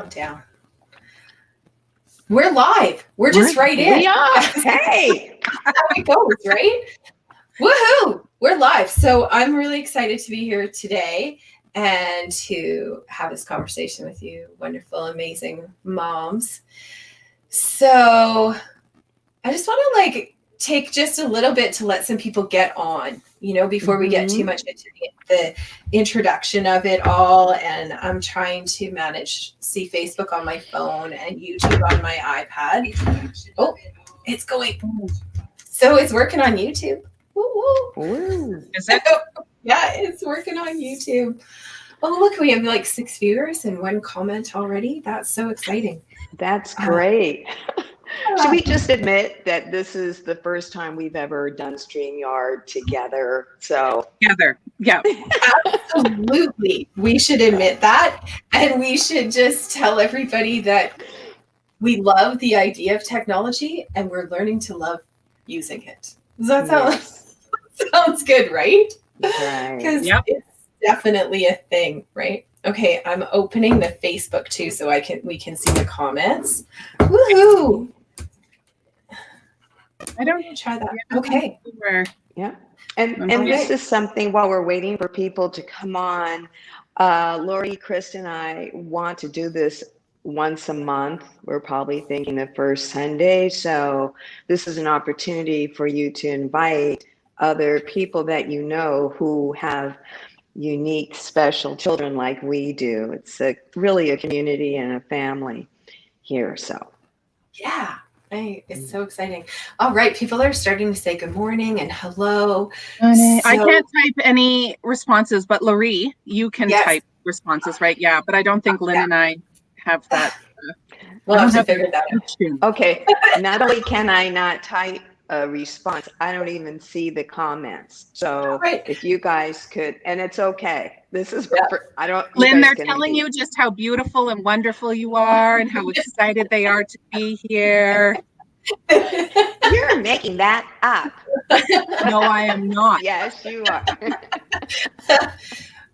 Down. We're live. We're just right in. We are. Hey. That's how it goes, right? Woohoo! We're live. So I'm really excited to be here today and to have this conversation with you, wonderful, amazing moms. So I just want to take just a little bit to let some people get on, before we get too much into the introduction of it all. And I'm trying to see Facebook on my phone and YouTube on my iPad. Oh, it's going. So it's working on YouTube. Woo-woo. Is it? Yeah, it's working on YouTube. Oh, look, we have 6 viewers and 1 comment already. That's so exciting. That's great. Should we just admit that this is the first time we've ever done StreamYard together? So together, yeah. Absolutely. We should admit that. And we should just tell everybody that we love the idea of technology and we're learning to love using it. Does that sounds good, right? Right. Because it's definitely a thing, right? Okay, I'm opening the Facebook too so we can see the comments. Woohoo! I don't even try that. Okay. Yeah. And this is something while we're waiting for people to come on. Loree, Krista, and I want to do this once a month. We're probably thinking the first Sunday. So this is an opportunity for you to invite other people that you know who have unique, special children like we do. It's really a community and a family here. So yeah. It's so exciting. All right, people are starting to say good morning and hello. I can't type any responses, but Loree, you can type responses, right? Yeah, but I don't think Lynn and I have that. We'll have to figure that out. Okay, not only can I not type a response, I don't even see the comments. So if you guys could, and it's okay. This is I don't. Lynn, they're telling you just how beautiful and wonderful you are, and how excited they are to be here. You're making that up. No, I am not. Yes, you are.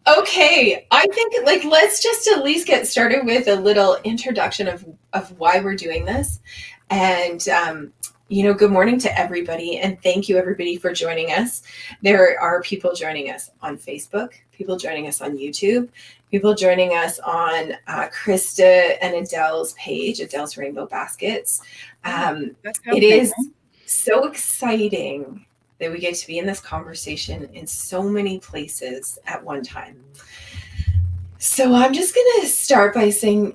Okay, I think let's just at least get started with a little introduction of why we're doing this, and good morning to everybody, and thank you everybody for joining us. There are people joining us on Facebook, people joining us on YouTube, people joining us on Krista and Adele's page, Adele's Rainbow Baskets. It is so exciting that we get to be in this conversation in so many places at one time. So I'm just going to start by saying,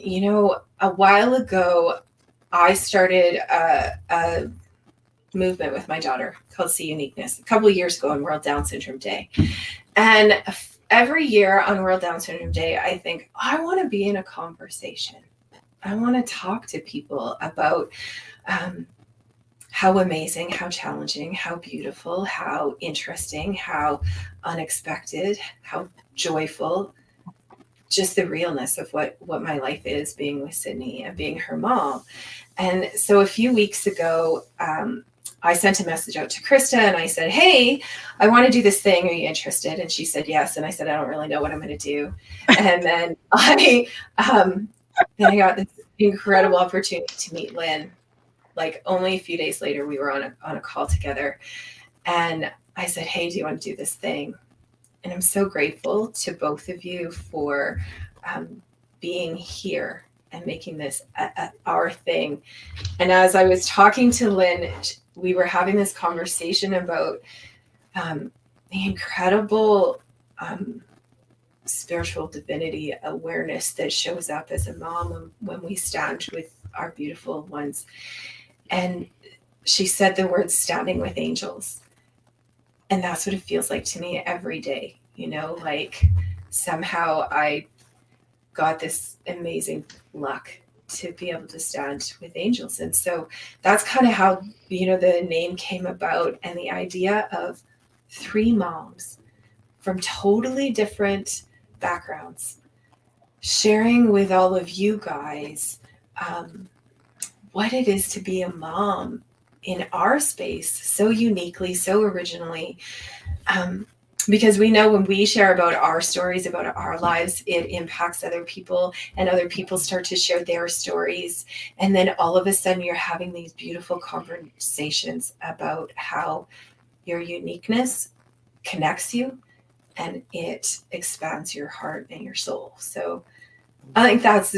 a while ago, I started a movement with my daughter called See Uniqueness a couple of years ago on World Down Syndrome Day. And every year on World Down Syndrome Day, I think, I want to be in a conversation. I want to talk to people about how amazing, how challenging, how beautiful, how interesting, how unexpected, how joyful, just the realness of what my life is being with Sydney and being her mom. And so a few weeks ago, I sent a message out to Krista and I said, hey, I want to do this thing. Are you interested? And she said, yes. And I said, I don't really know what I'm going to do. And then I got this incredible opportunity to meet Lynn. Only a few days later, we were on a call together. And I said, hey, do you want to do this thing? And I'm so grateful to both of you for being here and making this our thing. And as I was talking to Lynn, we were having this conversation about the incredible spiritual divinity awareness that shows up as a mom when we stand with our beautiful ones. And she said the word standing with angels. And that's what it feels like to me every day. Somehow I got this amazing luck to be able to stand with angels. And so that's kind of how, the name came about, and the idea of 3 moms from totally different backgrounds sharing with all of you guys what it is to be a mom in our space so uniquely, so originally, because we know when we share about our stories, about our lives, it impacts other people, and other people start to share their stories. And then all of a sudden you're having these beautiful conversations about how your uniqueness connects you and it expands your heart and your soul. So I think that's,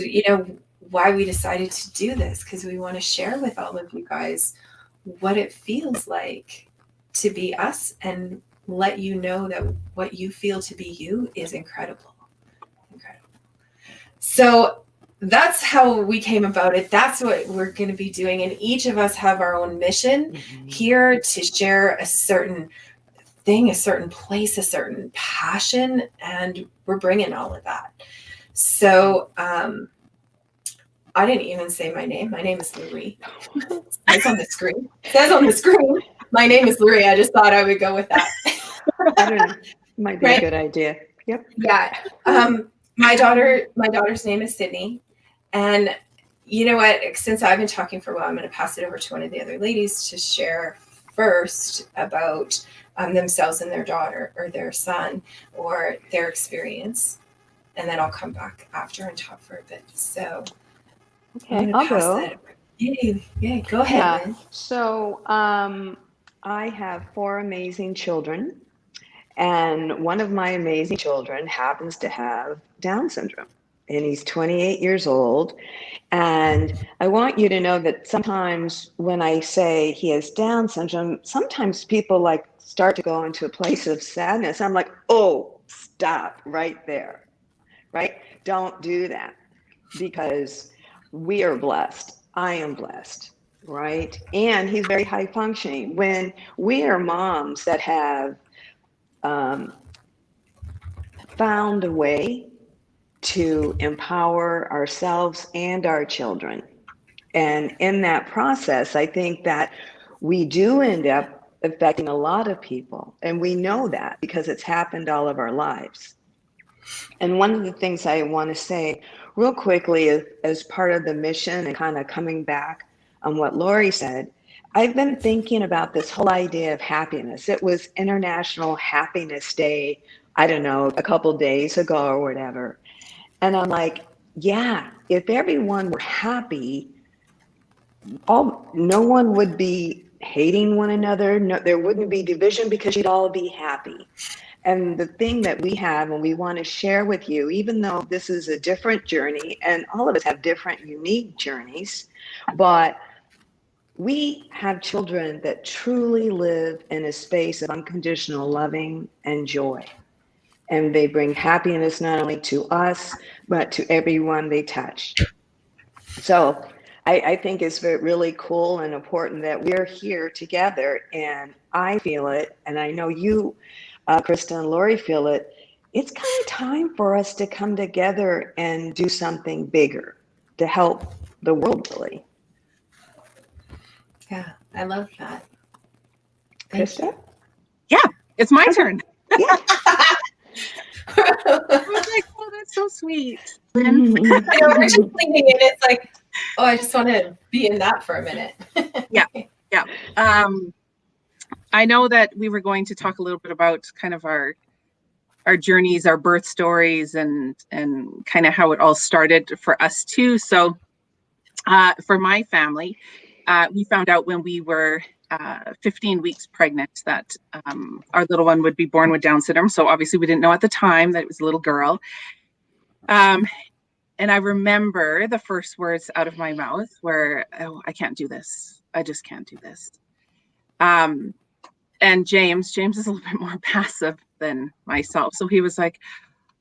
why we decided to do this, because we want to share with all of you guys what it feels like to be us, and let you know that what you feel to be you is incredible. Incredible. So that's how we came about it. That's what we're going to be doing. And each of us have our own mission here to share a certain thing, a certain place, a certain passion. And we're bringing all of that. So I didn't even say my name. My name is Loree. It says on the screen. It says on the screen, my name is Loree. I just thought I would go with that. I don't know. Might be a good idea. Yep. Yeah. My daughter's name is Sydney. And you know what? Since I've been talking for a while, I'm going to pass it over to one of the other ladies to share first about themselves and their daughter or their son or their experience. And then I'll come back after and talk for a bit. So okay, I'll go. Yeah, go ahead. Lynn. So I have 4 amazing children. And one of my amazing children happens to have Down syndrome, and he's 28 years old. And I want you to know that sometimes when I say he has Down syndrome, sometimes people start to go into a place of sadness. I'm like, oh, stop right there, right? Don't do that, because we are blessed. I am blessed, right? And he's very high functioning. When we are moms that have found a way to empower ourselves and our children. And in that process, I think that we do end up affecting a lot of people. And we know that because it's happened all of our lives. And one of the things I want to say real quickly is, as part of the mission and kind of coming back on what Loree said, I've been thinking about this whole idea of happiness. It was International Happiness Day, I don't know, a couple days ago or whatever. And I'm like, yeah, if everyone were happy, no one would be hating one another. No, there wouldn't be division, because you'd all be happy. And the thing that we have and we want to share with you, even though this is a different journey and all of us have different unique journeys, but we have children that truly live in a space of unconditional loving and joy. And they bring happiness not only to us, but to everyone they touch. So I think it's really cool and important that we're here together. And I feel it, and I know you, Krista and Loree, feel it. It's kind of time for us to come together and do something bigger to help the world, really. Yeah, I love that. Krista? Yeah, it's my turn. Yeah. I was like, oh, that's so sweet. I'm just thinking it. It's like, oh, I just want to be in that for a minute. Yeah. I know that we were going to talk a little bit about kind of our journeys, our birth stories, and kind of how it all started for us too. So for my family, we found out when we were 15 weeks pregnant that our little one would be born with Down syndrome. So obviously we didn't know at the time that it was a little girl. And I remember the first words out of my mouth were, oh, I can't do this. I just can't do this. And James is a little bit more passive than myself. So he was like,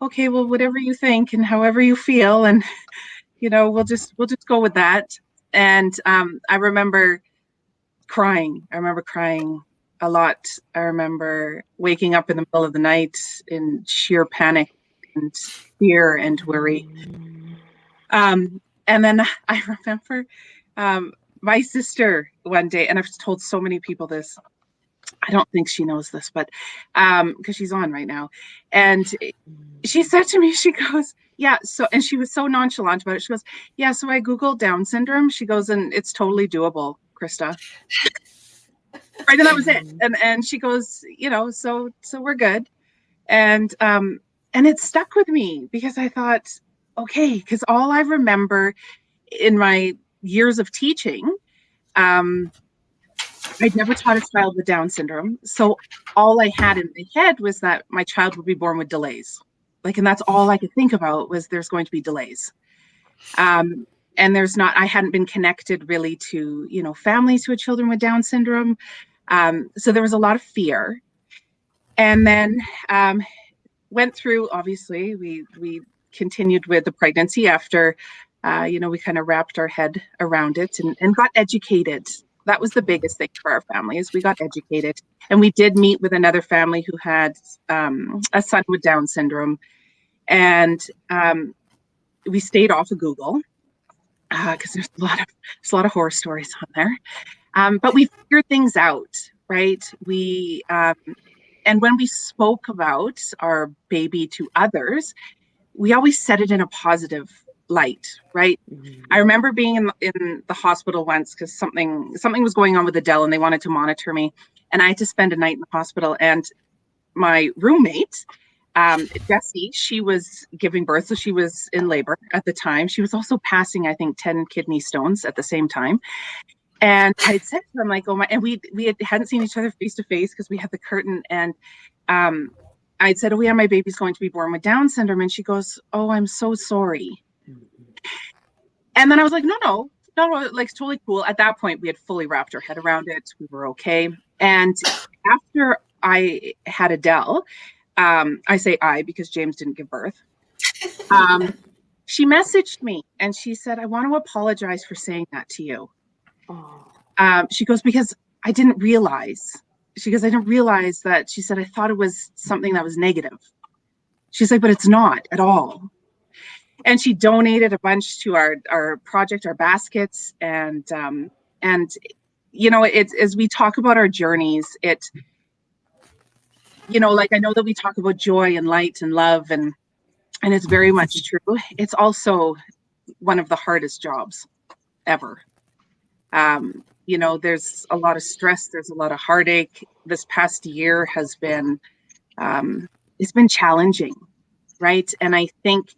okay, well, whatever you think and however you feel. And, we'll just go with that. And I remember crying. I remember crying a lot. I remember waking up in the middle of the night in sheer panic and fear and worry. And then I remember my sister one day, and I've told so many people this, I don't think she knows this, but because she's on right now. And she said to me, she goes, yeah, so, and she was so nonchalant about it. She goes, yeah, so I Googled Down syndrome. She goes, and it's totally doable, Krista. Right, and that was it. And she goes, so we're good. And it stuck with me because I thought, okay, because all I remember in my years of teaching, I'd never taught a child with Down syndrome. So all I had in my head was that my child would be born with delays. Like, and that's all I could think about was there's going to be delays. And I hadn't been connected really to, families who had children with Down syndrome. So there was a lot of fear. And then went through, obviously, we continued with the pregnancy after, we kind of wrapped our head around it and got educated. That was the biggest thing for our family is we got educated. And we did meet with another family who had a son with Down syndrome. And we stayed off of Google because there's a lot of horror stories on there. But we figured things out, right? And when we spoke about our baby to others, we always said it in a positive light, right? Mm-hmm. I remember being in the hospital once because something was going on with Adele and they wanted to monitor me. And I had to spend a night in the hospital. And my roommate, Jessie, she was giving birth. So she was in labor at the time. She was also passing, I think, 10 kidney stones at the same time. And I said to him, like, oh my, and we hadn't seen each other face to face because we had the curtain. And I said, oh yeah, my baby's going to be born with Down syndrome. And she goes, oh, I'm so sorry. And then I was like, no, like totally cool. At that point, we had fully wrapped our head around it. We were okay. And after I had Adele, I say I because James didn't give birth. She messaged me and she said, I want to apologize for saying that to you. She goes, because I didn't realize. She goes, I didn't realize that. She said, I thought it was something that was negative. She's like, but it's not at all. And she donated a bunch to our project, our baskets. And it's, as we talk about our journeys, like I know that we talk about joy and light and love and it's very much true. It's also one of the hardest jobs ever. There's a lot of stress. There's a lot of heartache. This past year has been, it's been challenging, right? And I think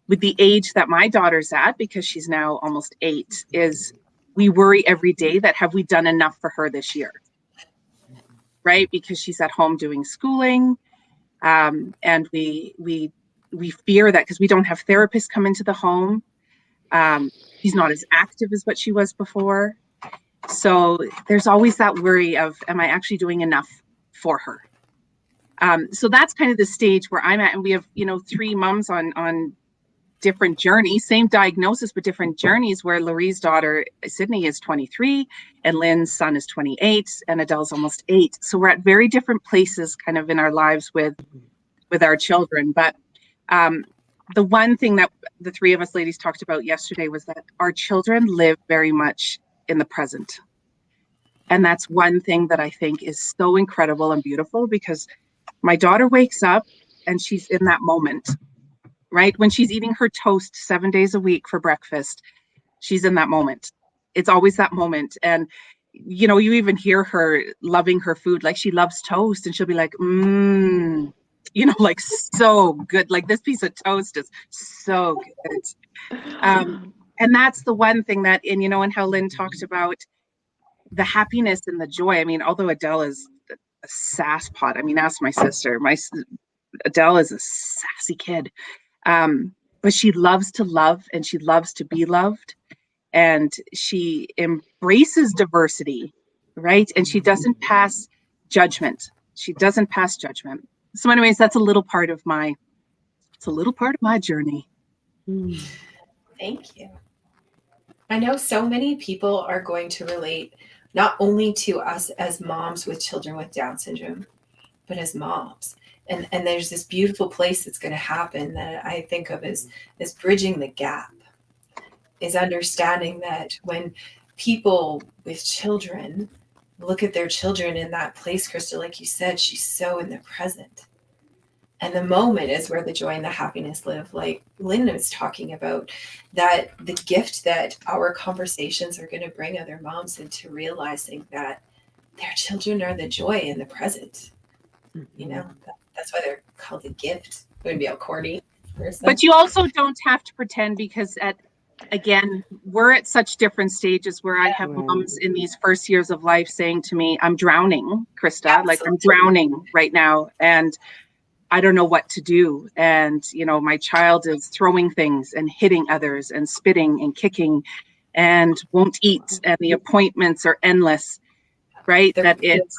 with the age that my daughter's at, because she's now almost 8, is we worry every day that have we done enough for her this year, right? Because she's at home doing schooling, and we fear that because we don't have therapists come into the home. She's not as active as what she was before. So there's always that worry of, am I actually doing enough for her? So that's kind of the stage where I'm at. And we have, 3 moms on different journeys, same diagnosis, but different journeys, where Loree's daughter, Sydney, is 23 and Lynn's son is 28 and Adele's almost 8. So we're at very different places kind of in our lives with our children. But the one thing that the 3 of us ladies talked about yesterday was that our children live very much in the present. And that's one thing that I think is so incredible and beautiful, because my daughter wakes up and she's in that moment, right? When she's eating her toast 7 days a week for breakfast, she's in that moment. It's always that moment. And, you even hear her loving her food. Like, she loves toast and she'll be like, like, so good. Like, this piece of toast is so good. And that's the one thing that, and how Lynn talked about the happiness and the joy. I mean, although Adele is a sass pot, ask my sister. Adele is a sassy kid, but she loves to love and she loves to be loved, and she embraces diversity, right? And she doesn't pass judgment. So, anyways, that's a little part of my journey. Thank you. I know so many people are going to relate not only to us as moms with children with Down syndrome, but as moms. And there's this beautiful place that's going to happen that I think of as bridging the gap, is understanding that when people with children look at their children in that place, Krista, like you said, she's so in the present. And the moment is where the joy and the happiness live. Like Lynn was talking about, that the gift that our conversations are going to bring other moms into realizing that their children are the joy in the present. That's why they're called a gift. It wouldn't be a corny person. But you also don't have to pretend, because again, we're at such different stages where I have moms in these first years of life saying to me, I'm drowning, Krista. Absolutely. Like, I'm drowning right now, and I don't know what to do. And, my child is throwing things and hitting others and spitting and kicking and won't eat. And the appointments are endless, right? The realness,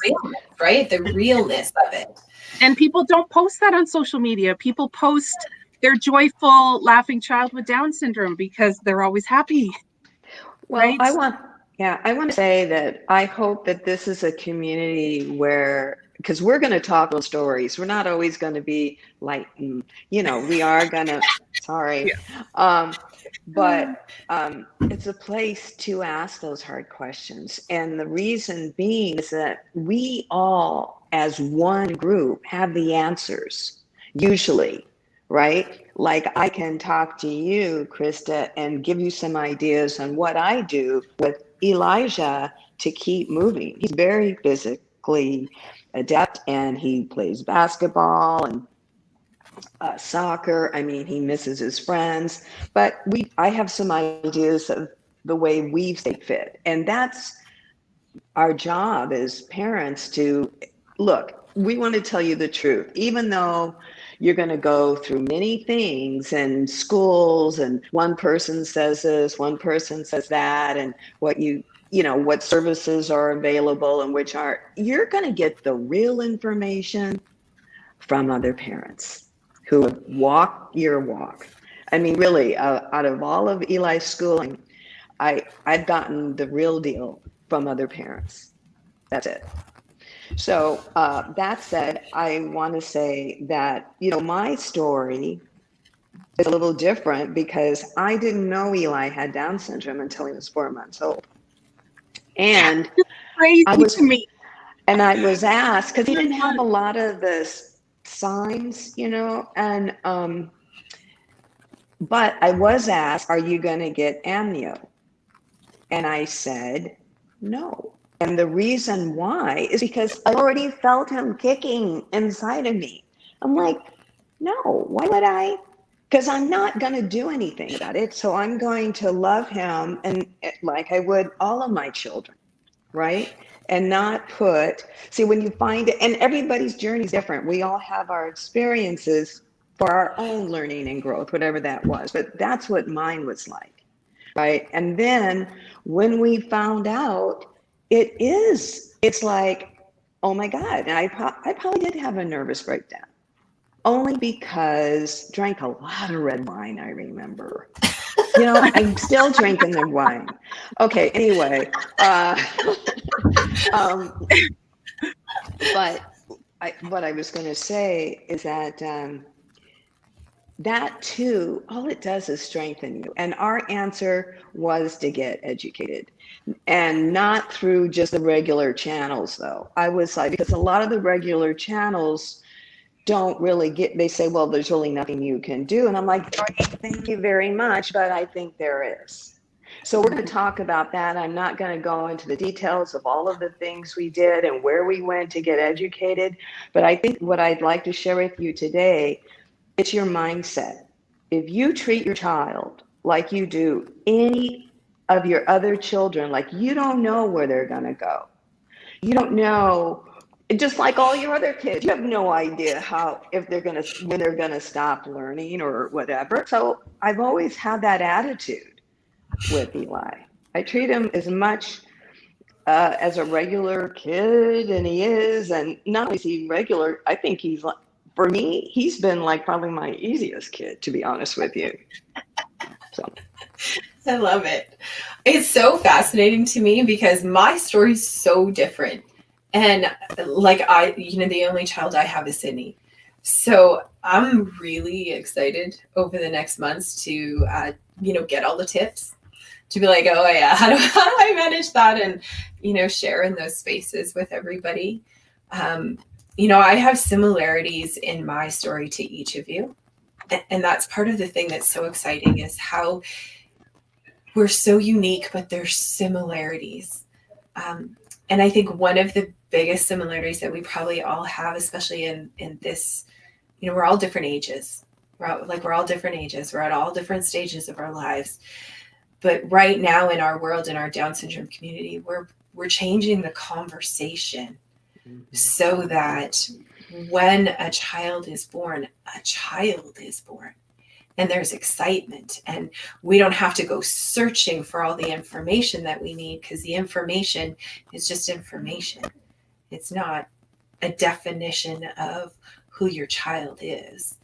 right? The realness of it. And people don't post that on social media. People post their joyful, laughing child with Down syndrome because they're always happy. Well, right? I want to say that I hope that this is a community where, because we're going to talk real stories. We're not always going to be like, we are going to, sorry. Yeah. But it's a place to ask those hard questions. And the reason being is that we all, as one group, have the answers, usually, right? Like, I can talk to you, Krista, and give you some ideas on what I do with Elijah to keep moving. He's very physically adept, and he plays basketball and soccer. I mean, he misses his friends, but I have some ideas of the way we stay fit. And that's our job as parents to look, we want to tell you the truth, even though you're going to go through many things and schools, and one person says this, one person says that, and what services are available and which aren't. You're going to get the real information from other parents who have walked your walk. I mean, really, out of all of Eli's schooling, I've gotten the real deal from other parents. That's it. So that said, I want to say that, my story is a little different because I didn't know Eli had Down syndrome until he was 4 months old. And crazy to me. And I was asked, because he didn't have a lot of the signs, and but I was asked, are you going to get amnio? And I said, no. And the reason why is because I already felt him kicking inside of me. I'm like, no, why would I? Because I'm not going to do anything about it. So I'm going to love him, and like I would all of my children, right? And not see, when you find it, and everybody's journey is different. We all have our experiences for our own learning and growth, whatever that was. But that's what mine was like, right? And then when we found out, it's like, oh my God. And I probably did have a nervous breakdown, only because drank a lot of red wine, I remember. I'm still drinking the wine. Okay, anyway. But what I was going to say is that that too, all it does is strengthen you. And our answer was to get educated, and not through just the regular channels, though. I was like, because a lot of the regular channels don't really they say, well, there's really nothing you can do. And I'm like, thank you very much, but I think there is. So we're going to talk about that. I'm not going to go into the details of all of the things we did and where we went to get educated. But I think what I'd like to share with you today, it's your mindset. If you treat your child like you do any of your other children, like you don't know where they're going to go. You don't know, just like all your other kids, you have no idea when they're going to stop learning or whatever. So I've always had that attitude with Eli. I treat him as much as a regular kid, and he is. And not only is he regular, I think for me, he's been like probably my easiest kid, to be honest with you. So I love it. It's so fascinating to me because my story's so different. And like the only child I have is Sydney. So I'm really excited over the next months to, get all the tips, to be like, oh yeah, how do I manage that? And, share in those spaces with everybody. I have similarities in my story to each of you. And that's part of the thing that's so exciting, is how we're so unique, but there's similarities. And I think one of the biggest similarities that we probably all have, especially in this, we're all different ages. We're all different ages. We're at all different stages of our lives. But right now in our world, in our Down syndrome community, we're changing the conversation so that when a child is born, and there's excitement, and we don't have to go searching for all the information that we need, because the information is just information. It's not a definition of who your child is.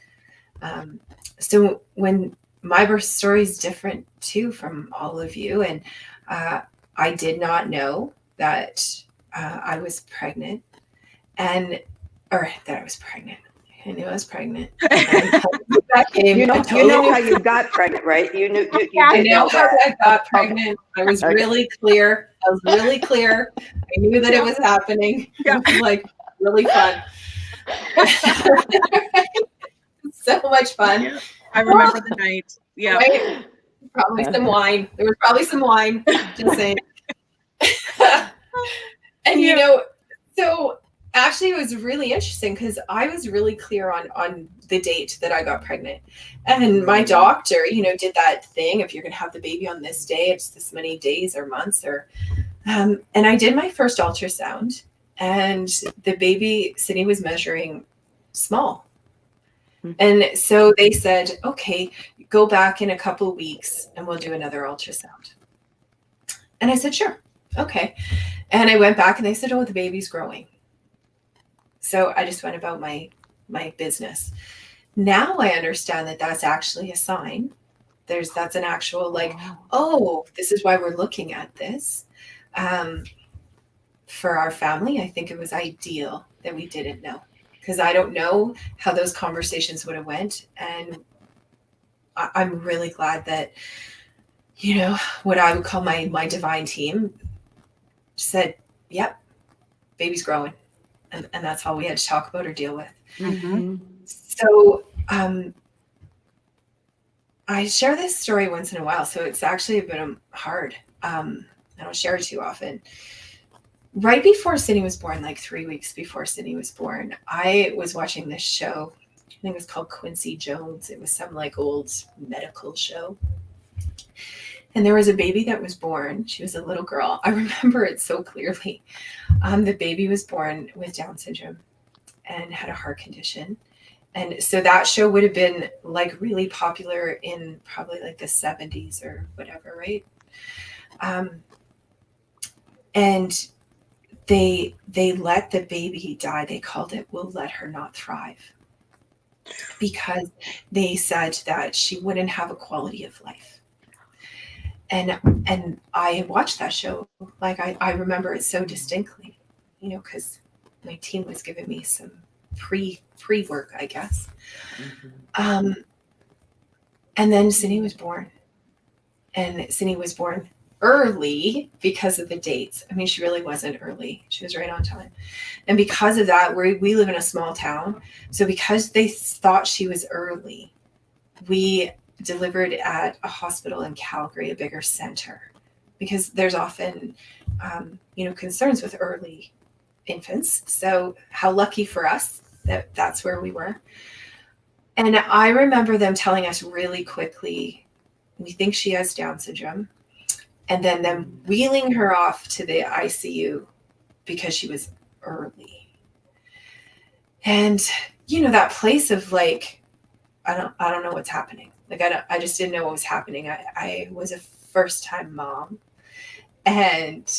So when my birth story is different too from all of you, and I did not know that I was pregnant, or that I was pregnant. I knew I was pregnant. You know how you got pregnant, right? I know how I got pregnant. Okay. I was really clear. I knew that it was happening. Yeah. It was like really fun. So much fun. Yeah. I remember the night. Yeah. Right? Probably some wine. There was probably some wine. Just saying. And so actually it was really interesting because I was really clear on the date that I got pregnant. And my doctor, did that thing. If you're going to have the baby on this day, it's this many days or months and I did my first ultrasound, and the baby, Sydney, was measuring small. And so they said, okay, go back in a couple of weeks and we'll do another ultrasound. And I said, sure. Okay. And I went back and they said, oh, the baby's growing. So I just went about my business. Now I understand that that's actually a sign. That's an actual oh, this is why we're looking at this. For our family, I think it was ideal that we didn't know, because I don't know how those conversations would have went. And I'm really glad that, what I would call my divine team said, yep, baby's growing. And that's all we had to talk about or deal with. Mm-hmm. So I share this story once in a while, so it's actually a bit hard. I don't share it too often. Right before Sydney was born, like 3 weeks before Sydney was born, I was watching this show. I think it was called Quincy Jones. It was some old medical show. And there was a baby that was born. She was a little girl. I remember it so clearly. The baby was born with Down syndrome and had a heart condition. And so that show would have been really popular in probably the 70s or whatever, right? And they let the baby die. They called it, "We'll Let Her Not Thrive," because they said that she wouldn't have a quality of life. And I watched that show. I remember it so distinctly, because my team was giving me some pre-work, I guess. Mm-hmm. And then Sydney was born. And Sydney was born early because of the dates. I mean, she really wasn't early. She was right on time. And because of that, we live in a small town. So because they thought she was early, we delivered at a hospital in Calgary, a bigger center, because there's often, concerns with early infants. So how lucky for us that that's where we were. And I remember them telling us really quickly, we think she has Down syndrome. And then them wheeling her off to the ICU because she was early. And, that place of I don't know what's happening. I just didn't know what was happening. I was a first-time mom. And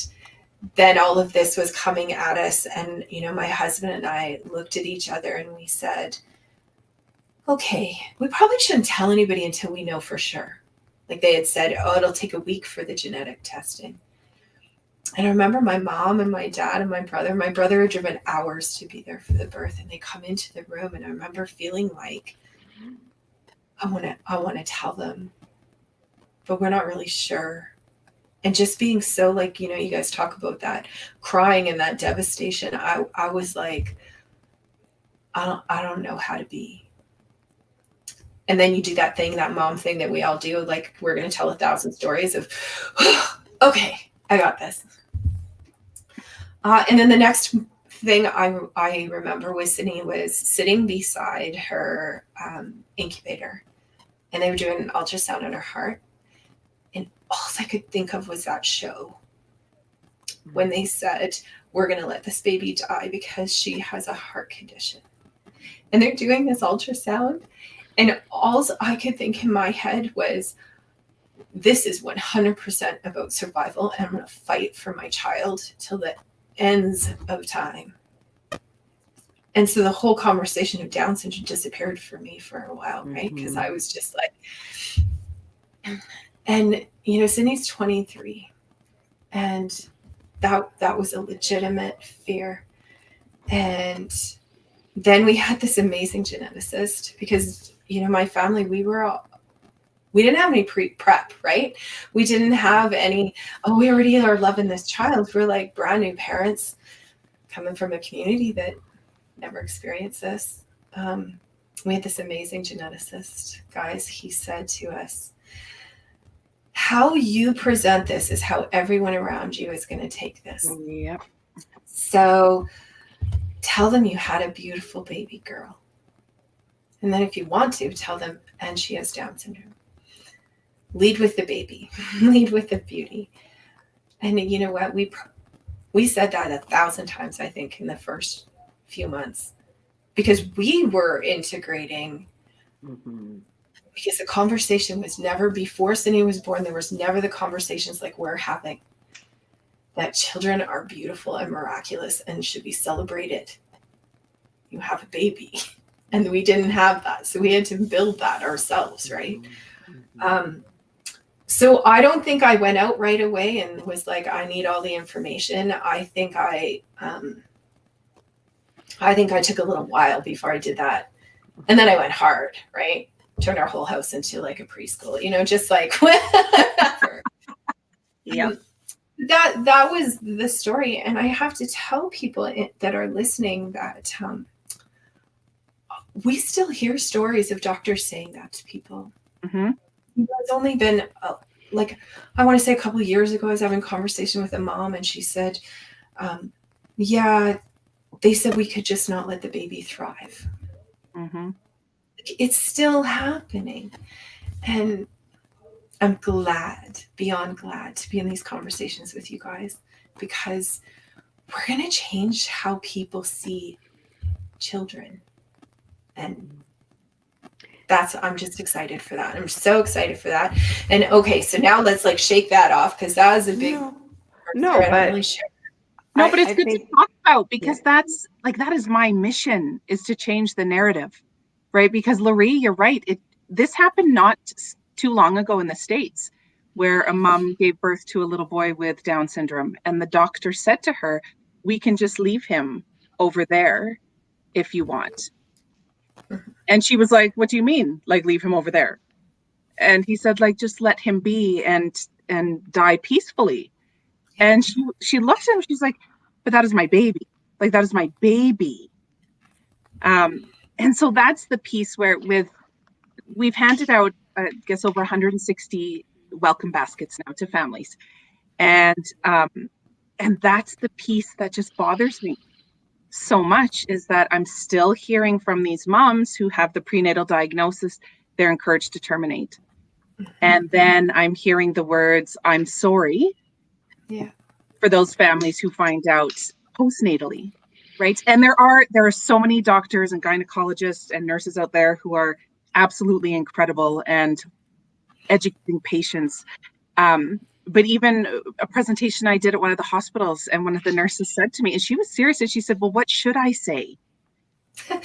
then all of this was coming at us. And, my husband and I looked at each other and we said, okay, we probably shouldn't tell anybody until we know for sure. They had said, oh, it'll take a week for the genetic testing. And I remember my mom and my dad and my brother had driven hours to be there for the birth. And they come into the room and I remember feeling I want to tell them, but we're not really sure. And just being so you guys talk about that crying and that devastation. I was I don't know how to be. And then you do that mom thing that we all do. We're going to tell 1,000 stories of, okay, I got this. And then the next thing I remember was Sydney was sitting beside her incubator, and they were doing an ultrasound on her heart. And all I could think of was that show when they said, we're going to let this baby die because she has a heart condition. And they're doing this ultrasound. And all I could think in my head was, this is 100% about survival. And I'm going to fight for my child till the ends of time. And so the whole conversation of Down syndrome disappeared for me for a while, right? Because I was just like, and Sydney's 23, and that was a legitimate fear. And then we had this amazing geneticist, because my family, we didn't have any prep, right? We didn't have any, we already are loving this child. We're like brand new parents coming from a community that never experienced this. We had this amazing geneticist, guys. He said to us, how you present this is how everyone around you is going to take this. Yep. So tell them you had a beautiful baby girl. And then if you want to, tell them, and she has Down syndrome. Lead with the baby. Lead with the beauty. And you know what? We said that 1,000 times, I think, in the first few months, because we were integrating. Because the conversation was never, before Sydney was born, there was never the conversations like we're having, that children are beautiful and miraculous and should be celebrated. You have a baby. And we didn't have that. So we had to build that ourselves, right? So I don't think I went out right away and was like, I need all the information. I think I took a little while before I did that. And then I went hard, right? Turned our whole house into like a preschool, just like whatever. Yeah. That was the story. And I have to tell people that are listening that we still hear stories of doctors saying that to people. It's only been I want to say a couple of years ago, I was having a conversation with a mom, and she said, yeah, they said we could just not let the baby thrive. It's still happening. And I'm glad, beyond glad, to be in these conversations with you guys, because we're going to change how people see children. And I'm just excited for that. I'm so excited for that. And okay, so now let's shake that off, because that is a big but it's good to talk about, because that is my mission, is to change the narrative, right? Because Loree, you're right. This happened not too long ago in the States, where a mom gave birth to a little boy with Down syndrome, and the doctor said to her, we can just leave him over there if you want. And she was like, what do you mean? Leave him over there? And he said, just let him be and die peacefully. And she looked at him, she's like, but that is my baby. That is my baby. And so that's the piece where we've handed out, I guess, over 160 welcome baskets now to families. And that's the piece that just bothers me so much, is that I'm still hearing from these moms who have the prenatal diagnosis, they're encouraged to terminate. And then I'm hearing the words, I'm sorry, for those families who find out postnatally, right? And there are so many doctors and gynecologists and nurses out there who are absolutely incredible and educating patients. But even a presentation I did at one of the hospitals, and one of the nurses said to me, and she was serious, and she said, well, what should I say?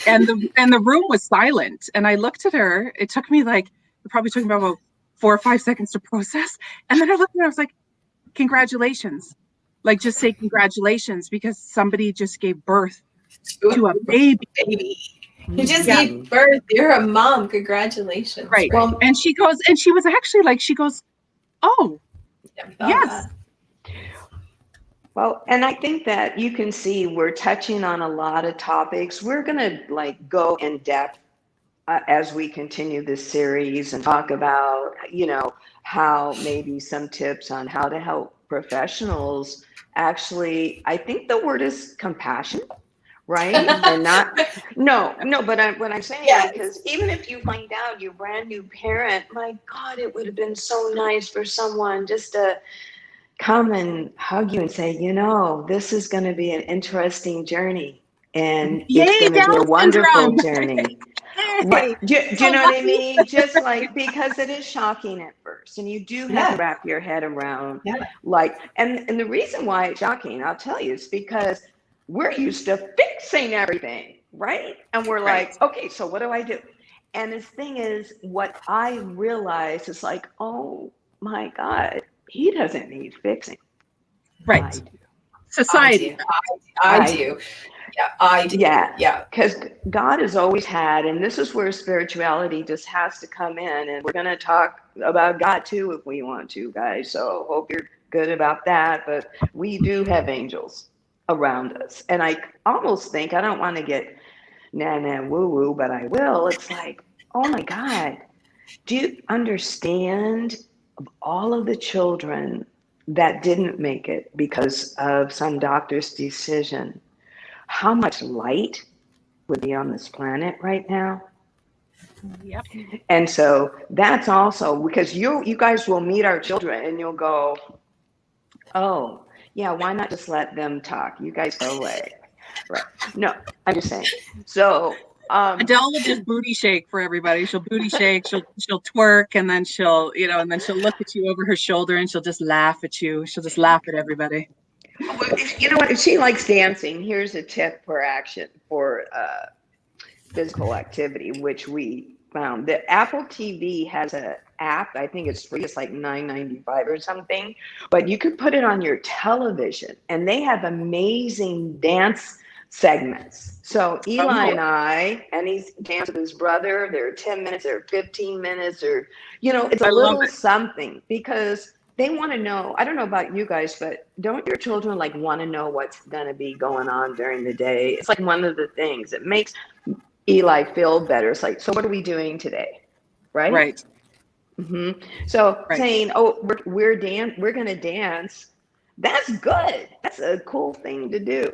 And the room was silent. And I looked at her. It took me it probably took me about 4 or 5 seconds to process. And then I looked at her, I was like, congratulations. Just say congratulations, because somebody just gave birth to a baby. You just gave birth. You're a mom. Congratulations. Right. Well, and she goes, and she was actually oh, yes. Well, and I think that you can see we're touching on a lot of topics. We're going to go in depth as we continue this series and talk about, how maybe some tips on how to help professionals actually, I think the word is compassion, right? And not, no, but what I'm saying, Yes. because even if you find out you're a brand new parent, my God, it would have been so nice for someone just to come and hug you and say, this is going to be an interesting journey, and it's Yay, going to be a Down wonderful syndrome. journey. Yay. Do you know what I mean? Just like, because it is shocking at first, and you do have to wrap your head around, and the reason why it's shocking, I'll tell you, is because we're used to fixing everything, right? And we're like, okay, so what do I do? And the thing is, what I realized is like, oh my God, he doesn't need fixing. Right. I do. Society. I do. Yeah, I do. Yeah, because God has always had, and this is where spirituality just has to come in, and we're going to talk about God too if we want to, guys. So hope you're good about that. But we do have angels around us, and I almost think, I don't want to get woo woo, but I will. It's like, oh my God, do you understand all of the children that didn't make it because of some doctor's decision? How much light would be on this planet right now? Yep. And so that's also because you guys will meet our children and you'll go, oh yeah, why not just let them talk? You guys go away. Right. No, I'm just saying. So Adele will just booty shake for everybody. She'll booty shake, she'll twerk, and then she'll look at you over her shoulder and she'll just laugh at you. She'll just laugh at everybody. You know what? If she likes dancing, here's a tip for physical activity, which we found. The Apple TV has an app. I think it's free. It's like $9.95 or something. But you could put it on your television, and they have amazing dance segments. So Eli and I, and he's danced with his brother. They're 10 minutes, they're 15 minutes, or it's a little something, because they want to know. I don't know about you guys, but don't your children want to know what's going to be going on during the day? It's like one of the things that makes Eli feel better. It's like, so what are we doing today? Right. Right. Mm-hmm. So saying, oh, we're going to dance. That's good. That's a cool thing to do.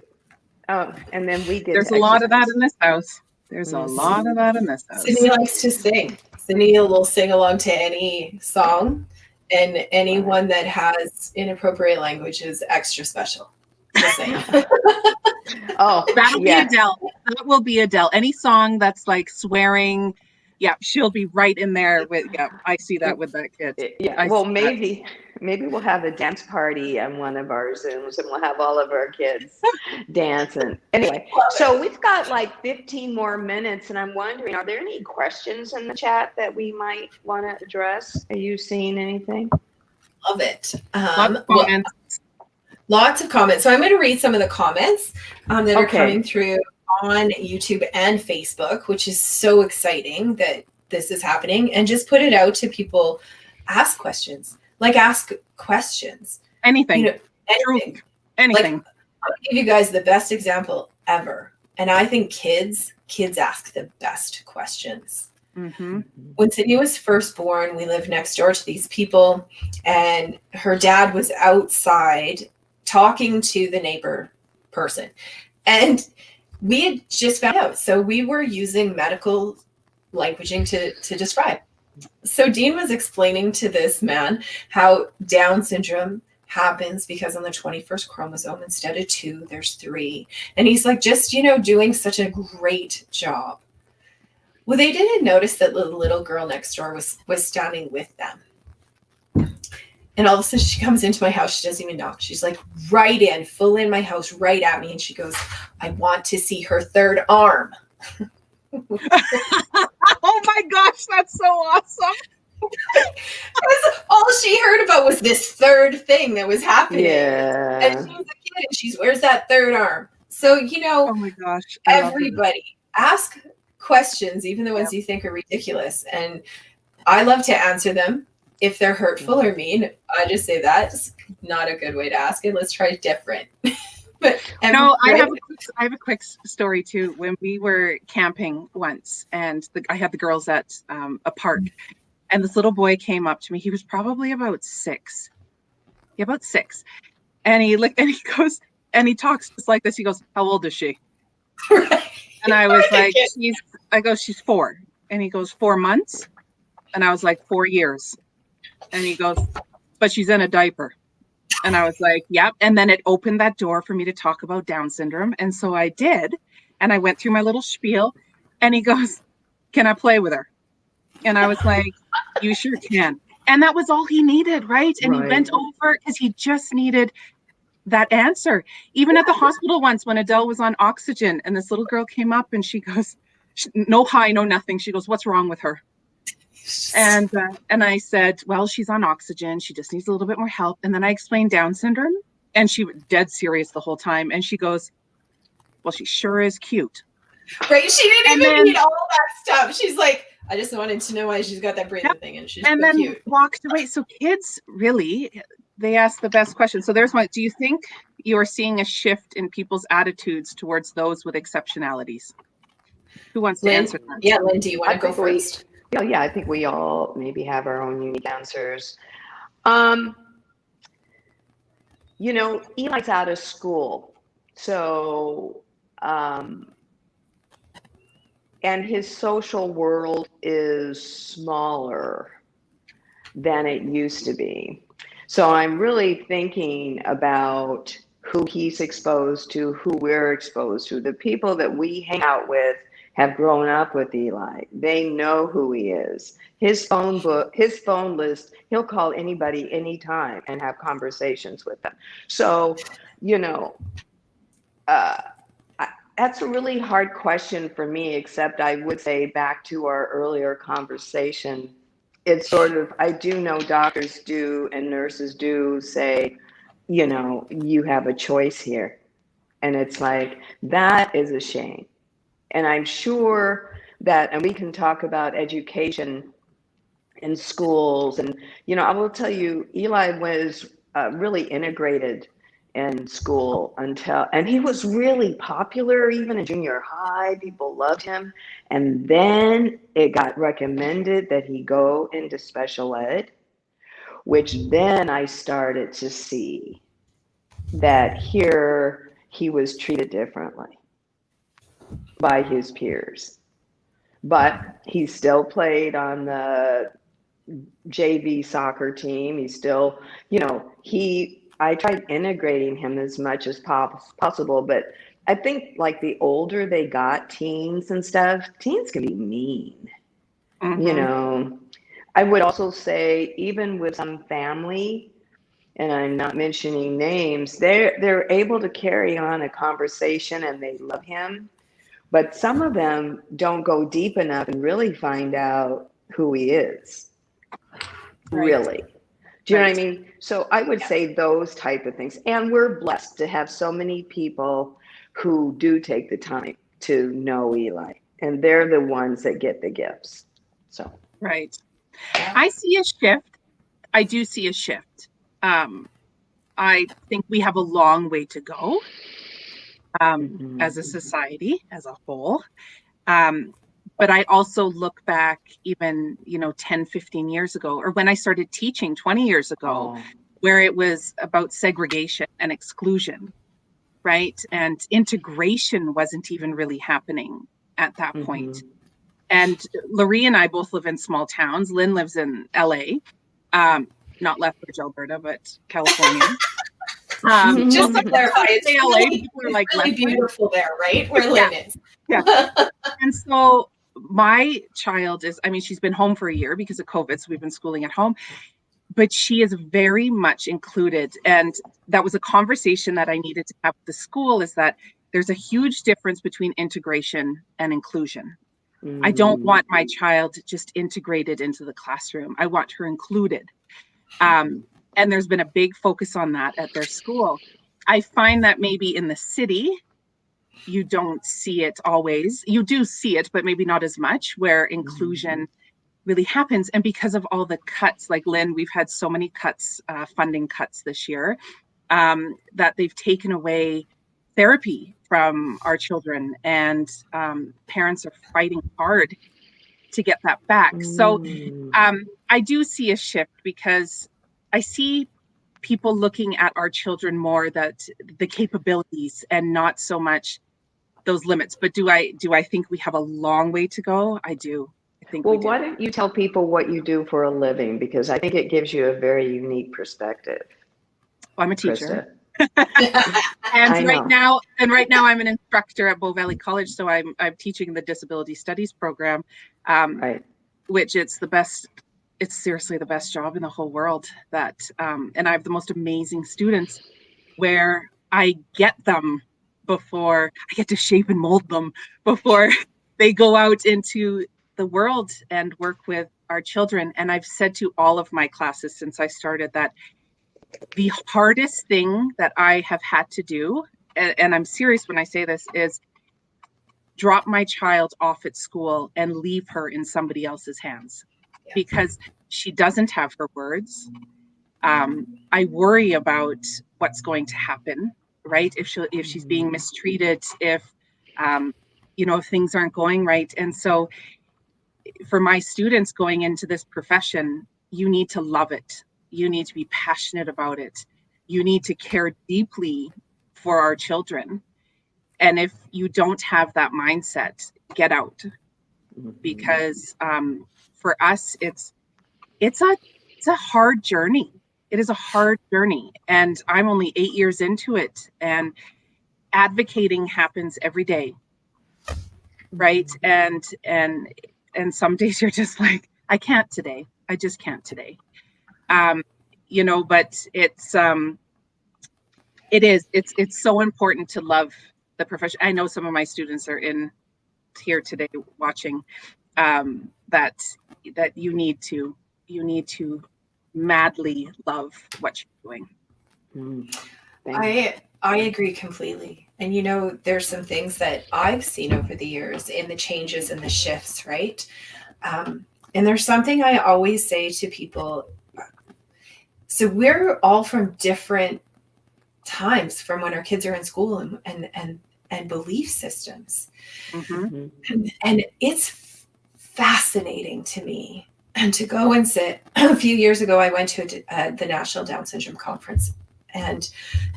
Oh, and then we did. There's a lot of that in this house. There's a lot of that in this house. Sydney likes to sing. Sydney will sing along to any song, and anyone that has inappropriate language is extra special. Just saying. Oh, that'll be Adele. That will be Adele. Any song that's like swearing, she'll be right in there with. Yeah, I see that with that kid. Yeah. Well, maybe we'll have a dance party on one of our Zooms, and we'll have all of our kids dancing. Anyway, so we've got 15 more minutes, and I'm wondering, are there any questions in the chat that we might want to address? Are you seeing anything? Love it. Lots of comments. So I'm going to read some of the comments that are coming through on YouTube and Facebook, which is so exciting that this is happening, and just put it out to people. Ask questions. Ask questions. Anything. Anything. I'll give you guys the best example ever. And I think kids ask the best questions. Mm-hmm. When Sydney was first born, we lived next door to these people, and her dad was outside talking to the neighbor person. And we had just found out. So we were using medical languaging to describe. So Dean was explaining to this man how Down syndrome happens because on the 21st chromosome, instead of 2, there's 3. And he's like, just, doing such a great job. Well, they didn't notice that the little girl next door was standing with them. And all of a sudden she comes into my house. She doesn't even knock. She's right in, full in my house, right at me. And she goes, I want to see her third arm. Oh my gosh, that's so awesome. All she heard about was this third thing that was happening. Yeah. And she was a kid, and she's, where's that third arm? So, oh my gosh, everybody ask questions, even the ones you think are ridiculous. And I love to answer them. If they're hurtful or mean, I just say that's not a good way to ask it. Let's try different. But I have a quick story too. When we were camping once, and I had the girls at a park, And this little boy came up to me. He was probably about 6. Yeah, about 6. And he goes, and he talks just like this. He goes, "How old is she?" Right. And I was like, she's 4. And he goes, 4 months? And I was like, 4 years. And he goes, "But she's in a diaper." And I was like, yep. And then it opened that door for me to talk about Down syndrome. And so I did. And I went through my little spiel. And he goes, "Can I play with her?" And I was like, "You sure can." And that was all he needed, right? And he bent over because he just needed that answer. Even at the hospital once when Adele was on oxygen and this little girl came up and she goes, no hi, no nothing. She goes, "What's wrong with her?" And I said, "Well, she's on oxygen. She just needs a little bit more help." And then I explained Down syndrome, and she was dead serious the whole time. And she goes, "Well, she sure is cute." Right? She didn't even need all that stuff. She's like, "I just wanted to know why she's got that breathing thing, and she's so then cute." Walked away. So kids really, they ask the best questions. So there's one. Do you think you are seeing a shift in people's attitudes towards those with exceptionalities? Who wants to answer that? Yeah, Lynn, do you want to go first? Yeah, I think we all maybe have our own unique answers. Eli's out of school, so and his social world is smaller than it used to be. So I'm really thinking about who he's exposed to, who we're exposed to. The people that we hang out with have grown up with Eli. They know who he is. His phone list, he'll call anybody anytime and have conversations with them. So, that's a really hard question for me, except I would say back to our earlier conversation, it's sort of, I do know doctors do and nurses do say, you have a choice here. And it's like, that is a shame. And I'm sure that, and we can talk about education in schools. And, I will tell you, Eli was really integrated in school and he was really popular, even in junior high. People loved him. And then it got recommended that he go into special ed, which then I started to see that here he was treated differently by his peers. But he still played on the JV soccer team. He still, I tried integrating him as much as possible, but I think like the older they got, teens and stuff, teens can be mean. I would also say even with some family, and I'm not mentioning names, they're able to carry on a conversation and they love him. But some of them don't go deep enough and really find out who he is. Right. Really. Do you know what I mean? So I would say those type of things. And we're blessed to have so many people who do take the time to know Eli. And they're the ones that get the gifts. So. Right. I see a shift. I do see a shift. I think we have a long way to go. As a society, as a whole. But I also look back even, 10, 15 years ago, or when I started teaching 20 years ago, where it was about segregation and exclusion, right? And integration wasn't even really happening at that point. And Loree and I both live in small towns. Lynn lives in LA, not Lethbridge, Alberta, but California. Just to clarify, it's really really beautiful there, right? Where Lynn is. Yeah. And so my child is, she's been home for a year because of COVID, so we've been schooling at home, but she is very much included. And that was a conversation that I needed to have with the school, is that there's a huge difference between integration and inclusion. I don't want my child just integrated into the classroom. I want her included. And there's been a big focus on that at their school. I find that maybe in the city, you don't see it always. You do see it, but maybe not as much, where inclusion really happens. And because of all the cuts, like Lynn, we've had so many cuts, funding cuts this year, that they've taken away therapy from our children, and parents are fighting hard to get that back. So I do see a shift because I see people looking at our children more, that the capabilities and not so much those limits. But do I think we have a long way to go? I do. I think we Well, do. why don't you tell people what you do for a living? Because I think it gives you a very unique perspective. Well, I'm a teacher. Krista. And I right know. now I'm an instructor at Bow Valley College. So I'm teaching the disability studies program, Right. which it's seriously the best job in the whole world. And I have the most amazing students where I get them before I get to shape and mold them before they go out into the world and work with our children. And I've said to all of my classes since I started that the hardest thing that I have had to do, and I'm serious when I say this, is drop my child off at school and leave her in somebody else's hands, because she doesn't have her words. I worry about what's going to happen, right? If she's being mistreated, if if things aren't going right. And so for my students going into this profession, you need to love it. You need to be passionate about it. You need to care deeply for our children. And if you don't have that mindset, get out. Because for us, it's a hard journey. It is a hard journey. And I'm only 8 years into it. And advocating happens every day. Right. And some days you're just like, I can't today. I just can't today. But it's so important to love the profession. I know some of my students are in here today watching, that you need to madly love what you're doing. I agree completely. And there's some things that I've seen over the years in the changes and the shifts, right? And there's something I always say to people. So we're all from different times, from when our kids are in school and belief systems. And it's fascinating to me. And to go and sit, a few years ago, I went to the National Down Syndrome Conference, and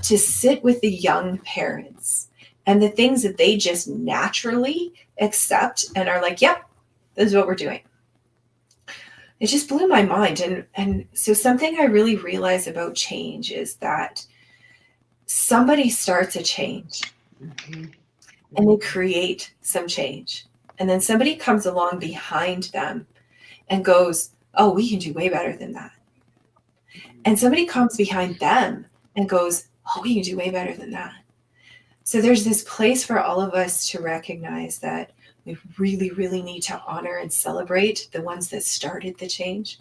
to sit with the young parents and the things that they just naturally accept and are like, yep, this is what we're doing. It just blew my mind. And so something I really realize about change is that somebody starts a change and they create some change. And then somebody comes along behind them and goes, oh, we can do way better than that. And somebody comes behind them and goes, oh, we can do way better than that. So there's this place for all of us to recognize that we really, really need to honor and celebrate the ones that started the change.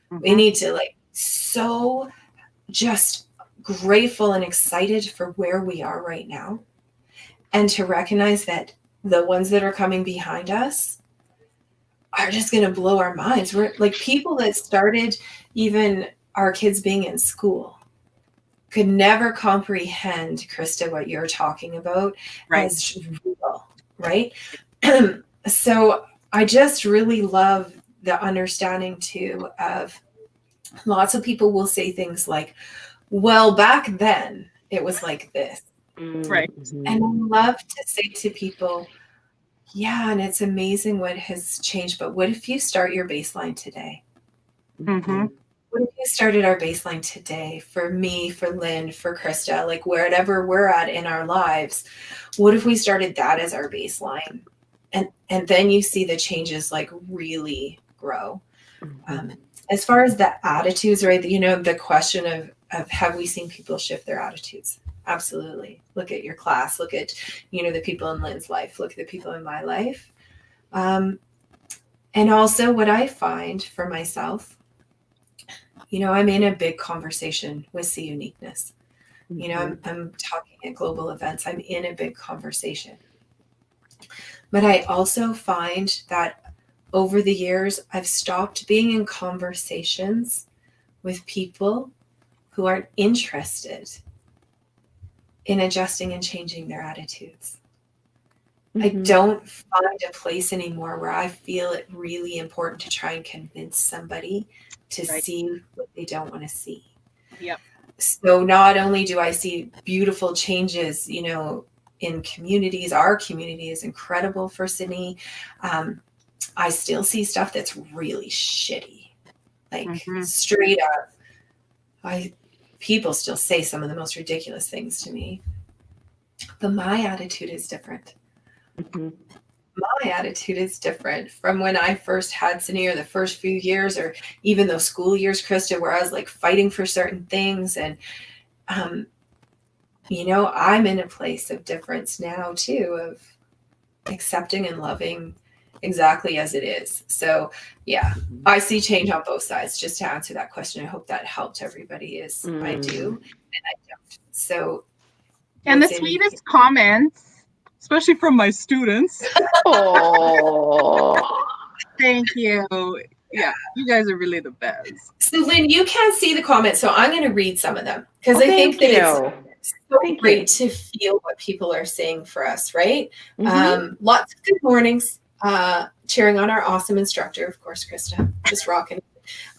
We need to so just grateful and excited for where we are right now, and to recognize that the ones that are coming behind us are just going to blow our minds. We're like people that started even our kids being in school could never comprehend, Krista, what you're talking about as real, right? So I just really love the understanding too of lots of people will say things like, well, back then it was like this. Right. And I love to say to people, yeah, and it's amazing what has changed, but what if you start your baseline today? What if you started our baseline today, for me, for Lynn, for Krista, wherever we're at in our lives, what if we started that as our baseline? And then you see the changes really grow. As far as the attitudes, right? The question of have we seen people shift their attitudes? Absolutely. Look at your class. Look at, the people in Lynn's life. Look at the people in my life. And also what I find for myself, I'm in a big conversation with See Uniqueness. I'm talking at global events. I'm in a big conversation. But I also find that over the years, I've stopped being in conversations with people who aren't interested in adjusting and changing their attitudes. I don't find a place anymore where I feel it really important to try and convince somebody to see what they don't want to see. Yep. So not only do I see beautiful changes, you know, in communities, our community is incredible for Sydney. I still see stuff that's really shitty, like straight up. People still say some of the most ridiculous things to me, but my attitude is different. My attitude is different from when I first had Sydney, or the first few years, or even those school years, Krista, where I was like fighting for certain things. And, you know, I'm in a place of difference now too, of accepting and loving exactly as it is. So yeah, I see change on both sides. Just to answer that question, I hope that helped everybody. Is I do and I don't. So, and the sweetest comments, especially from my students. Oh, thank you. Yeah, you guys are really the best. So Lynn, you can't see the comments, so I'm going to read some of them, because I think that it's so great to feel what people are saying for us, right? Lots of good mornings, cheering on our awesome instructor, of course, Krista, just rocking.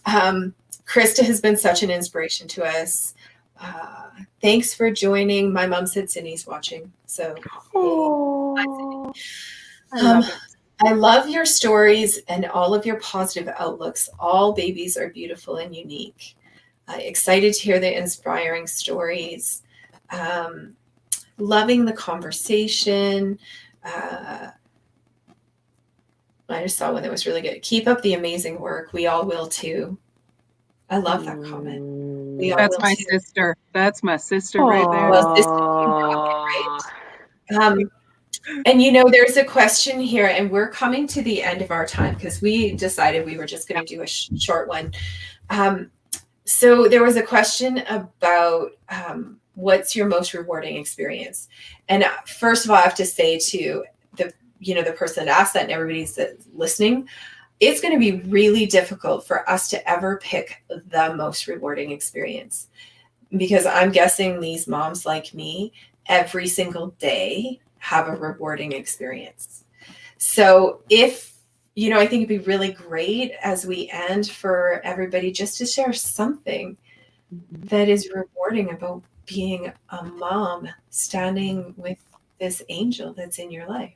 Krista has been such an inspiration to us. Thanks for joining. My mom said Sydney's watching, so I love your stories and all of your positive outlooks. All babies are beautiful and unique. Excited to hear the inspiring stories. Loving the conversation. I just saw one that was really good. Keep up the amazing work. We all will too. I love that comment. That's my sister. That's my sister right there. Well, sister, right? And you know, there's a question here, and we're coming to the end of our time because we decided we were just going to do a short one. So there was a question about what's your most rewarding experience? And first of all, I have to say to the person that asked that and everybody's listening, it's going to be really difficult for us to ever pick the most rewarding experience, because I'm guessing these moms like me every single day have a rewarding experience. So if, I think it'd be really great as we end for everybody just to share something that is rewarding about being a mom standing with this angel that's in your life.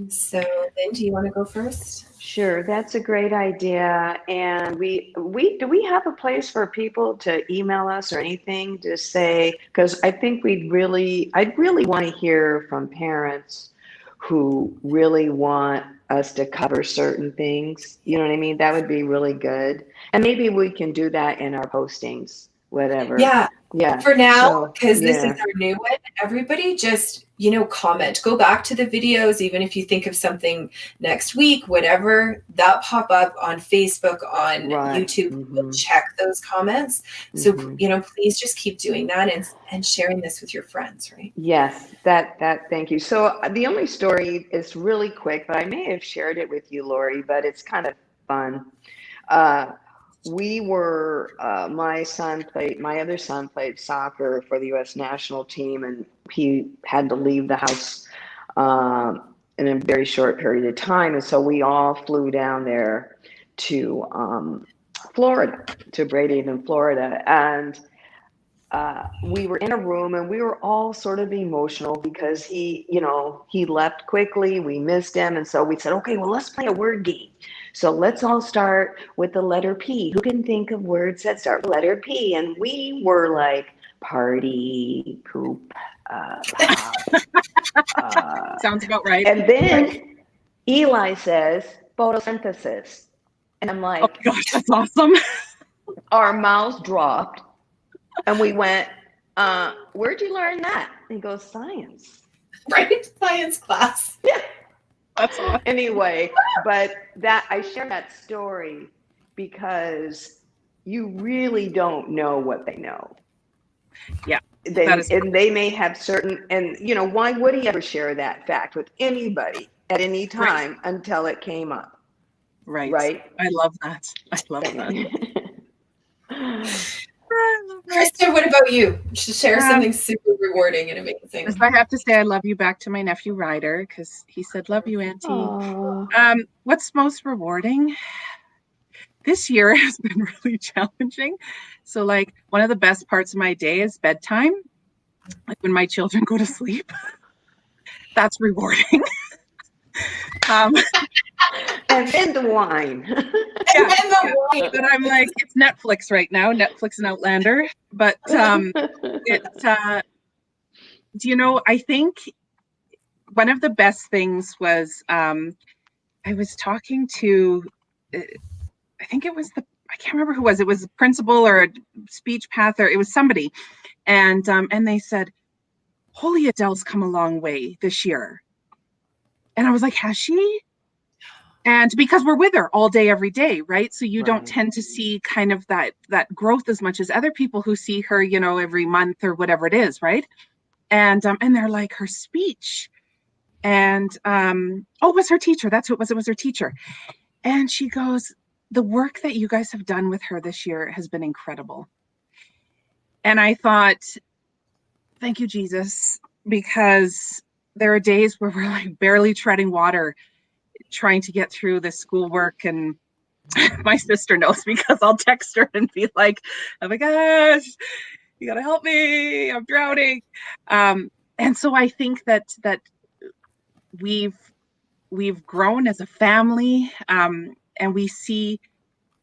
So Lynn, do you want to go first? Sure, that's a great idea. And do we have a place for people to email us or anything to say, because I think I'd really want to hear from parents who really want us to cover certain things. You know what I mean? That would be really good. And maybe we can do that in our postings, whatever. Yeah. For now, because this is yeah. our new one, everybody just, comment. Go back to the videos, even if you think of something next week, whatever, that pop up on Facebook, on YouTube, we'll check those comments. So, please just keep doing that and sharing this with your friends, right? Yes, that thank you. So the only story is really quick, but I may have shared it with you, Loree, but it's kind of fun. We were, my other son played soccer for the U.S. national team, and he had to leave the house in a very short period of time. And so we all flew down there to Florida, to Bradenton, Florida. And we were in a room and we were all sort of emotional because he left quickly. We missed him. And so we said, okay, well, let's play a word game. So let's all start with the letter P. Who can think of words that start with the letter P? And we were like party, poop, sounds about right. And then Eli says photosynthesis. And I'm like, oh gosh, that's awesome. Our mouths dropped. And we went, where'd you learn that? And he goes, science. Right? Science class. Yeah. That's awesome. Anyway, but I share that story because you really don't know what they know. Yeah. They may have certain, and why would he ever share that fact with anybody at any time until it came up? Right. I love that. I love that. Krista, what about you? Share something super rewarding and amazing. I have to say I love you back to my nephew Ryder, because he said, "Love you, Auntie." What's most rewarding? This year has been really challenging. So like one of the best parts of my day is bedtime, like when my children go to sleep. That's rewarding. And then the wine. But I'm like, it's Netflix right now, Netflix and Outlander. But I think one of the best things was I was talking to, I think it was I can't remember who it was. It was a principal or a speech path, or it was somebody. And they said, Holy Adele's come a long way this year. And I was like, has she? And because we're with her all day, every day, right? So you don't tend to see kind of that growth as much as other people who see her, every month or whatever it is, right? And they're like, her speech. And it was her teacher. That's who it was. It was her teacher. And she goes, the work that you guys have done with her this year has been incredible. And I thought, thank you, Jesus, because there are days where we're like barely treading water, trying to get through the schoolwork. And my sister knows, because I'll text her and be like, oh my gosh, you gotta help me, I'm drowning. And so I think that we've grown as a family, and we see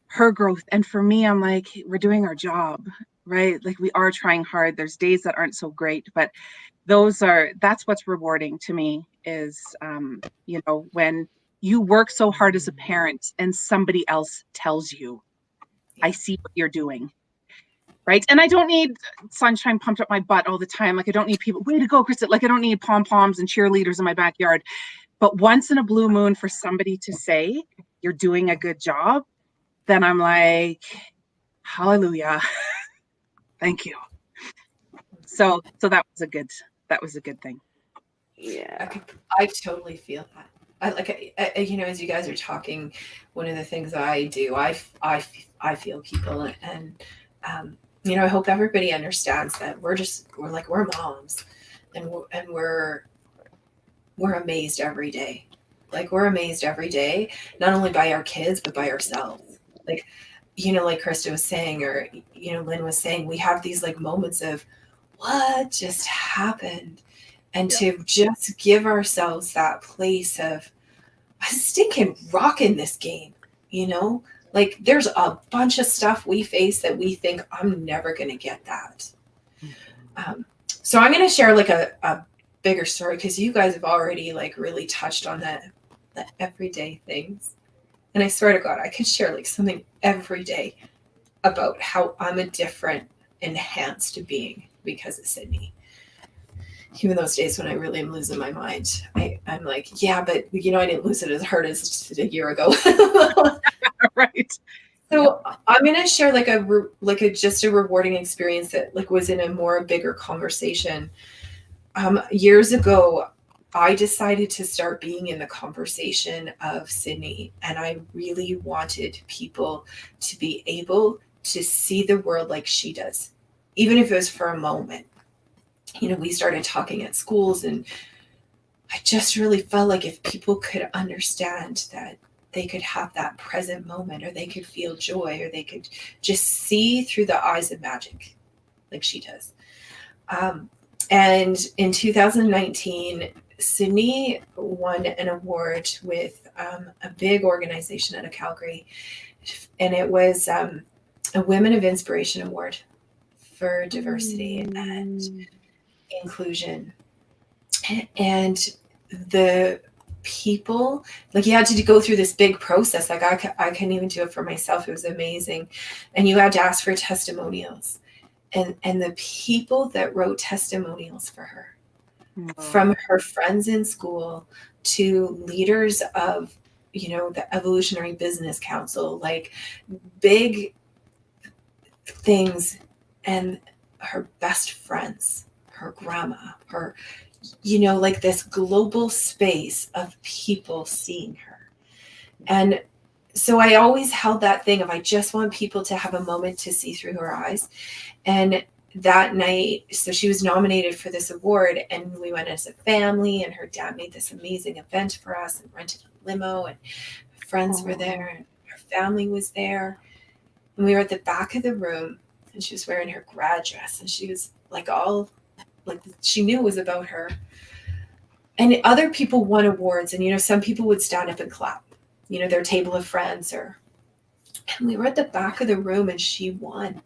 her growth. And for me, I'm like, we're doing our job, right? Like we are trying hard. There's days that aren't so great, but that's what's rewarding to me is, when you work so hard as a parent and somebody else tells you, I see what you're doing. Right. And I don't need sunshine pumped up my butt all the time. Like I don't need people, way to go, Krista. Like I don't need pom-poms and cheerleaders in my backyard. But once in a blue moon for somebody to say you're doing a good job, then I'm like, hallelujah. Thank you. So that was a good thing. Yeah. I totally feel that. As you guys are talking, one of the things I do, I feel people, and I hope everybody understands that we're moms, and we're amazed every day. Like we're amazed every day, not only by our kids, but by ourselves. Like, like Krista was saying, or, Lynn was saying, we have these like moments of what just happened. And to just give ourselves that place of I stinking rocking this game, like there's a bunch of stuff we face that we think I'm never going to get that. So I'm going to share like a bigger story, because you guys have already like really touched on the everyday things. And I swear to God, I could share like something every day about how I'm a different, enhanced being because of Sydney. Even those days when I really am losing my mind, I'm like, yeah, but I didn't lose it as hard as a year ago. Right. So I'm going to share just a rewarding experience that like was in a more bigger conversation. Years ago, I decided to start being in the conversation of Sydney, and I really wanted people to be able to see the world like she does, even if it was for a moment. We started talking at schools, and I just really felt like if people could understand that they could have that present moment, or they could feel joy, or they could just see through the eyes of magic like she does. And in 2019, Sydney won an award with a big organization out of Calgary, and it was a Women of Inspiration Award for diversity and inclusion. And the people, like, you had to go through this big process. Like I couldn't even do it for myself. It was amazing. And you had to ask for testimonials, and the people that wrote testimonials for her, from her friends in school to leaders of the Evolutionary Business Council, like big things, and her best friends, her grandma, her like this global space of people seeing her. And so I always held that thing of, I just want people to have a moment to see through her eyes. And that night, so she was nominated for this award, and we went as a family, and her dad made this amazing event for us and rented a limo, and friends were there, and her family was there. And we were at the back of the room, and she was wearing her grad dress, and she was like, all like, she knew it was about her. And other people won awards, and, you know, some people would stand up and clap, you know, their table of friends, and we were at the back of the room, and she won.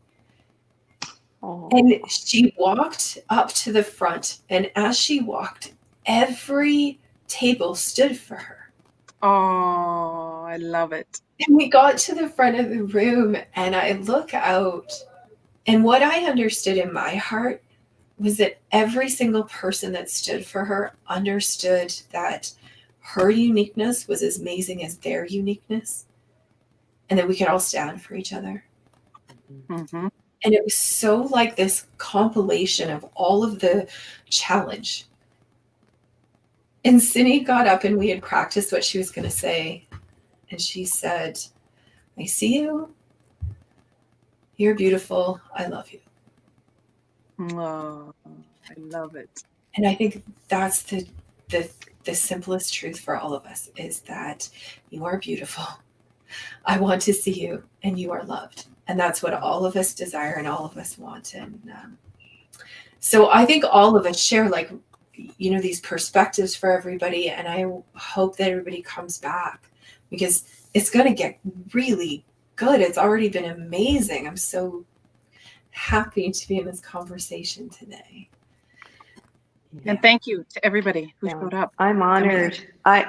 Oh. And she walked up to the front, and as she walked, every table stood for her. Oh, I love it. And we got to the front of the room, and I look out, and what I understood in my heart was that every single person that stood for her understood that her uniqueness was as amazing as their uniqueness, and that we could all stand for each other. Mm-hmm. And it was so like this compilation of all of the challenge. And Cindy got up, and we had practiced what she was going to say. And she said, I see you. You're beautiful. I love you. Oh, I love it. And I think that's the simplest truth for all of us, is that you are beautiful. I want to see you, and you are loved. And that's what all of us desire and all of us want. And so I think all of us share, like, you know, these perspectives for everybody. And I hope that everybody comes back, because it's going to get really good. It's already been amazing. I'm so happy to be in this conversation today. Yeah. And thank you to everybody who showed up. I'm honored. As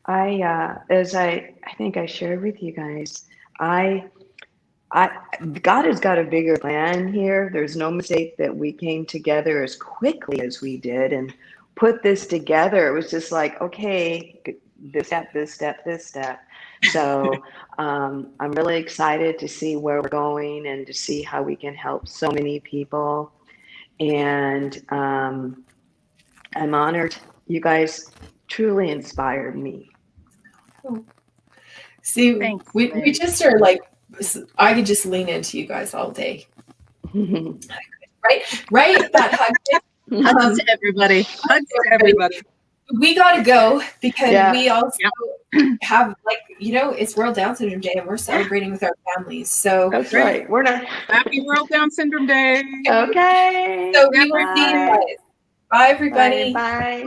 I think I shared with you guys, God has got a bigger plan here. There's no mistake that we came together as quickly as we did and put this together. It was just like, okay, this step, this step, this step. So I'm really excited to see where we're going and to see how we can help so many people. And I'm honored. You guys truly inspired me. See, thanks, we just are like, I could just lean into you guys all day. Right? That hug. Hugs to everybody. Hugs to everybody. We got to go, because we also have, like, you know, it's World Down Syndrome Day, and we're celebrating with our families. So that's right. We're not. Happy World Down Syndrome Day. Okay. So we will see you guys. Bye, everybody. Bye.